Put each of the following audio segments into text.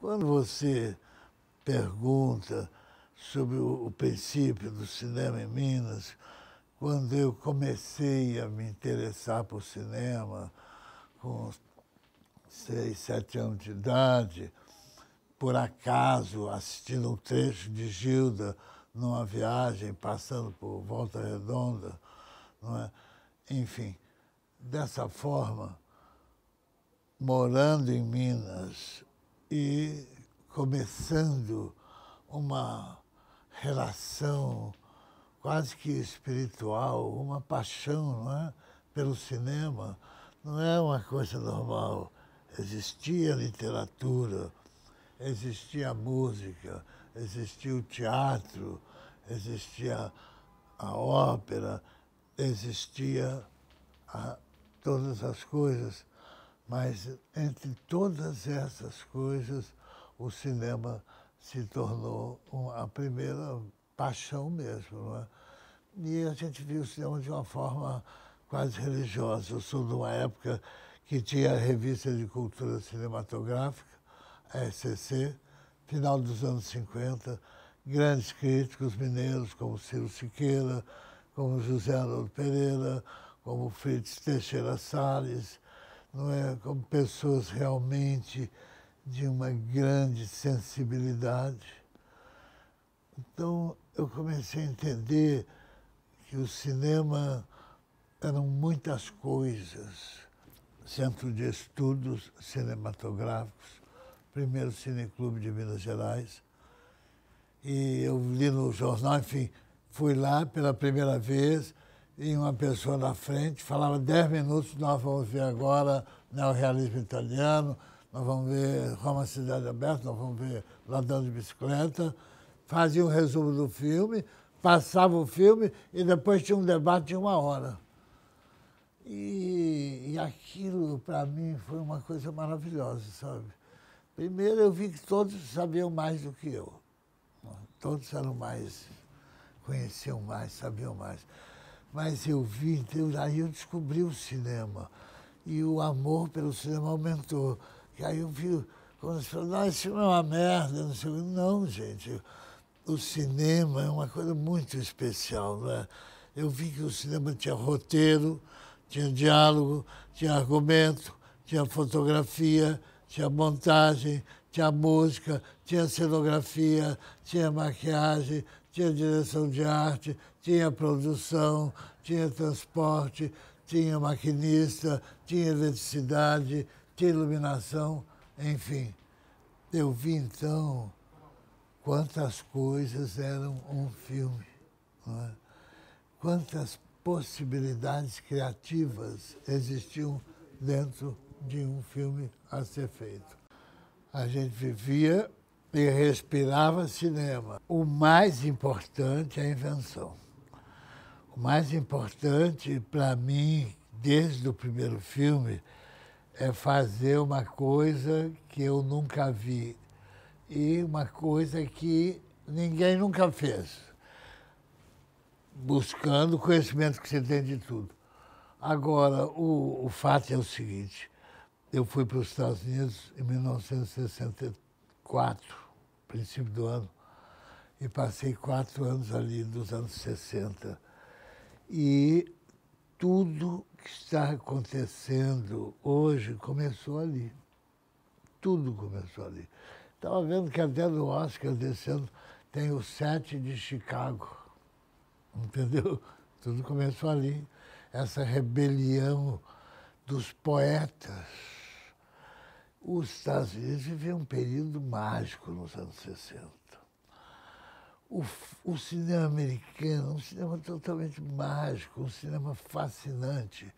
Quando você pergunta sobre o princípio do cinema em Minas, quando eu comecei a me interessar por cinema, com 6, 7 anos de idade, por acaso assistindo um trecho de Gilda numa viagem, passando por Volta Redonda, não é? Enfim, dessa forma, morando em Minas e começando uma relação quase que espiritual, uma paixão, não é? Pelo cinema, não é uma coisa normal. Existia literatura, existia a música, existia o teatro, existia a ópera, existia todas as coisas, mas entre todas essas coisas, o cinema se tornou a primeira paixão mesmo, não é? E a gente viu o cinema de uma forma quase religiosa. Eu sou de uma época que tinha a Revista de Cultura Cinematográfica, a RCC, final dos anos 50, grandes críticos mineiros como Ciro Siqueira, como José Haroldo Pereira, como Fritz Teixeira Salles, não é? Como pessoas realmente de uma grande sensibilidade. Então, eu comecei a entender que o cinema eram muitas coisas. Centro de Estudos Cinematográficos, primeiro cineclube de Minas Gerais. E eu li no jornal, enfim, fui lá pela primeira vez e uma pessoa na frente falava 10 minutos, nós vamos ver agora neorrealismo italiano, nós vamos ver Roma Cidade Aberta, nós vamos ver Ladrão de Bicicleta. Fazia um resumo do filme, passava o filme e depois tinha um debate de 1 hora. E aquilo, para mim, foi uma coisa maravilhosa, sabe? Primeiro, eu vi que todos sabiam mais do que eu. Todos eram mais, conheciam mais, sabiam mais. Mas eu vi, então, aí eu descobri o cinema. E o amor pelo cinema aumentou. E aí eu vi, quando eles falaram, não, esse filme é uma merda, não sei o que. Não, gente, o cinema é uma coisa muito especial, não é? Eu vi que o cinema tinha roteiro, tinha diálogo, tinha argumento, tinha fotografia, tinha montagem, tinha música, tinha cenografia, tinha maquiagem, tinha direção de arte, tinha produção, tinha transporte, tinha maquinista, tinha eletricidade, tinha iluminação, enfim. Eu vi, então, quantas coisas eram um filme, não é? Quantas possibilidades criativas existiam dentro de um filme a ser feito. A gente vivia e respirava cinema. O mais importante é a invenção. O mais importante para mim, desde o primeiro filme, é fazer uma coisa que eu nunca vi e uma coisa que ninguém nunca fez, buscando o conhecimento que você tem de tudo. Agora, o fato é o seguinte, eu fui para os Estados Unidos em 1964, princípio do ano, e passei 4 anos ali, dos anos 60. E tudo que está acontecendo hoje começou ali. Tudo começou ali. Estava vendo que até no Oscar desse ano tem o 7 de Chicago. Entendeu? Tudo começou ali. Essa rebelião dos poetas. Os Estados Unidos viviam um período mágico nos anos 60. O cinema americano, um cinema totalmente mágico, um cinema fascinante.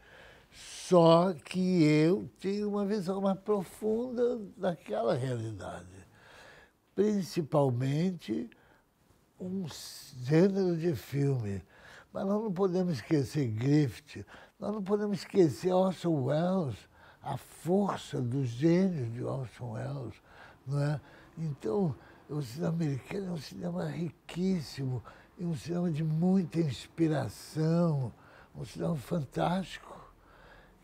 Só que eu tinha uma visão mais profunda daquela realidade. Principalmente um gênero de filme. Mas nós não podemos esquecer Griffith, nós não podemos esquecer Orson Welles, a força dos gênios de Orson Welles, não é? Então, o cinema americano é um cinema riquíssimo, e um cinema de muita inspiração, um cinema fantástico,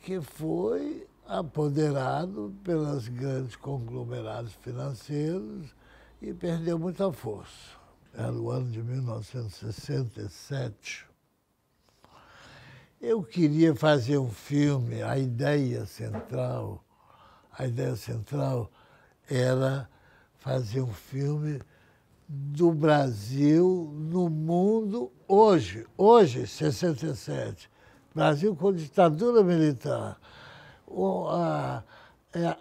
que foi apoderado pelos grandes conglomerados financeiros e perdeu muita força. Era o ano de 1967. Eu queria fazer um filme, a ideia central era fazer um filme do Brasil no mundo hoje, 67. Brasil com ditadura militar.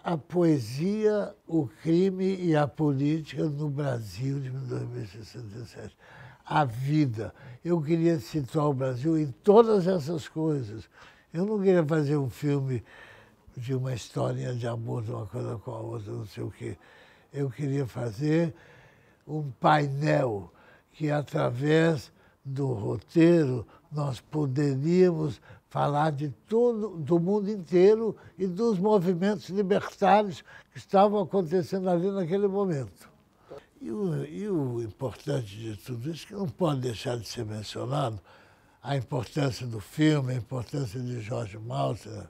A poesia, o crime e a política no Brasil de 1967. A vida. Eu queria situar o Brasil em todas essas coisas. Eu não queria fazer um filme de uma historinha de amor de uma coisa com a outra, não sei o quê. Eu queria fazer um painel que, através do roteiro, nós poderíamos falar de tudo, do mundo inteiro e dos movimentos libertários que estavam acontecendo ali naquele momento. E o importante de tudo isso, que não pode deixar de ser mencionado, a importância do filme, a importância de Jorge Malter,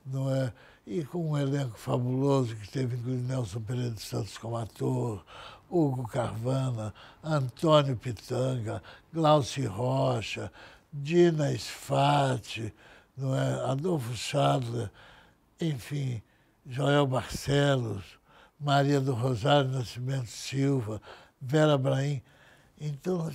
não é? E com um elenco fabuloso que teve, inclusive, Nelson Pereira de Santos como ator, Hugo Carvana, Antônio Pitanga, Glauci Rocha, Dina Sfati, não é? Adolfo Schadler, enfim, Joel Barcelos, Maria do Rosário Nascimento Silva, Vera Brahim. Então,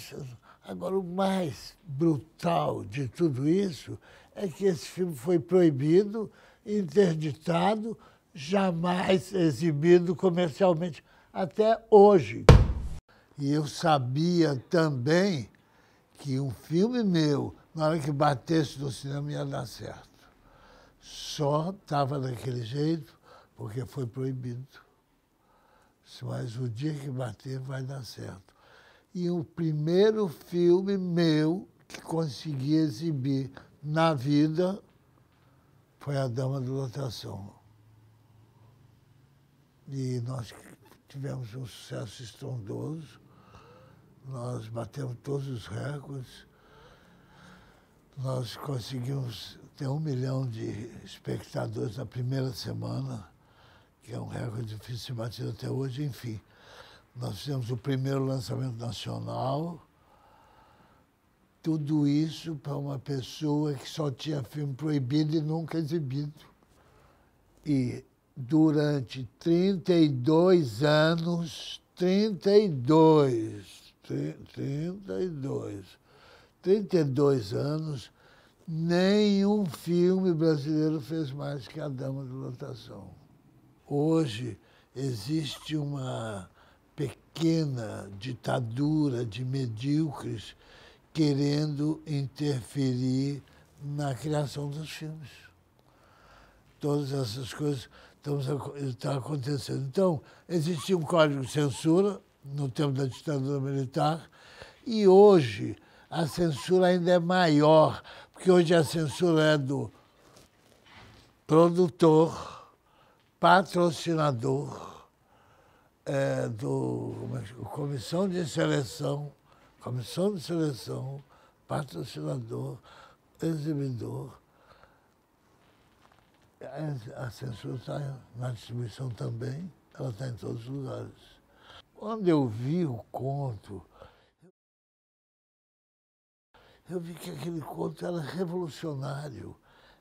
agora, o mais brutal de tudo isso é que esse filme foi proibido, interditado, jamais exibido comercialmente, até hoje. E eu sabia também que um filme meu, na hora que batesse no cinema, ia dar certo. Só estava daquele jeito porque foi proibido. Mas o dia que bater vai dar certo. E o primeiro filme meu que consegui exibir na vida foi A Dama de Lotação. E nós tivemos um sucesso estrondoso, nós batemos todos os recordes, nós conseguimos ter 1 milhão de espectadores na primeira semana, que é um recorde difícil de bater até hoje, enfim. Nós fizemos o primeiro lançamento nacional, tudo isso para uma pessoa que só tinha filme proibido e nunca exibido. E durante 32 anos, 32 anos, nenhum filme brasileiro fez mais que A Dama de Lotação. Hoje existe uma pequena ditadura de medíocres querendo interferir na criação dos filmes. Todas essas coisas estão acontecendo. Então, existia um código de censura no tempo da ditadura militar e hoje a censura ainda é maior, porque hoje a censura é do produtor, patrocinador, comissão de seleção, patrocinador, exibidor. A censura está na distribuição também, ela está em todos os lugares. Quando eu vi o conto, eu vi que aquele conto era revolucionário,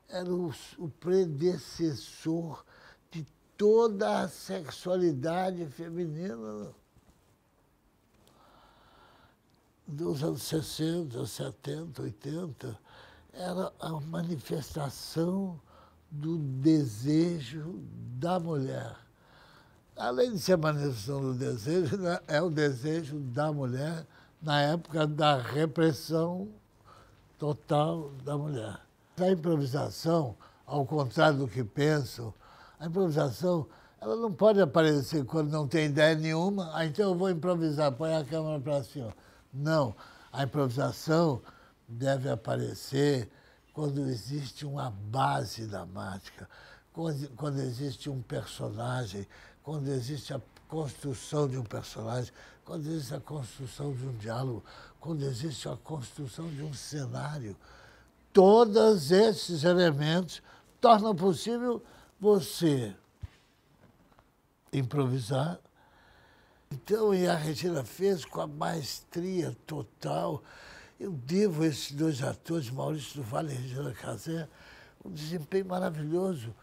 era o predecessor de toda a sexualidade feminina dos anos 60, 70, 80. Era a manifestação do desejo da mulher. Além de ser a manifestação do desejo, né, é o desejo da mulher na época da repressão total da mulher. A improvisação, ao contrário do que pensam, a improvisação ela não pode aparecer quando não tem ideia nenhuma, então eu vou improvisar, põe a câmera para cima. Não, a improvisação deve aparecer quando existe uma base dramática, quando existe um personagem, quando existe a construção de um personagem, quando existe a construção de um diálogo, quando existe a construção de um cenário. Todos esses elementos tornam possível você improvisar. Então, e a Regina fez com a maestria total. Eu devo a esses dois atores, Maurício do Vale e Regina Casé, um desempenho maravilhoso.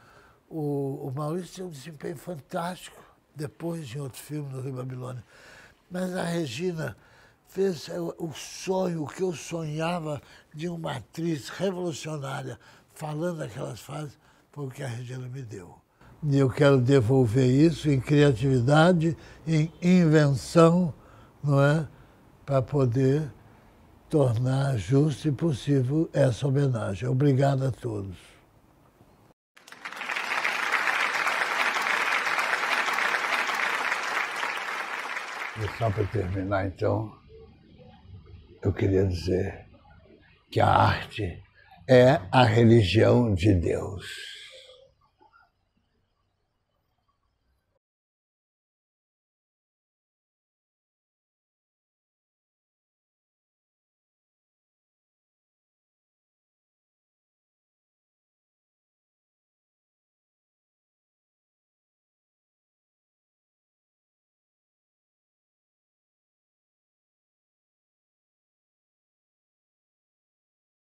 O Maurício tem um desempenho fantástico, depois de outro filme do Rio Babilônia. Mas a Regina fez o sonho, o que eu sonhava de uma atriz revolucionária, falando aquelas frases, foi o que a Regina me deu. E eu quero devolver isso em criatividade, em invenção, não é? Para poder tornar justo e possível essa homenagem. Obrigado a todos. E só para terminar, então, eu queria dizer que a arte é a religião de Deus.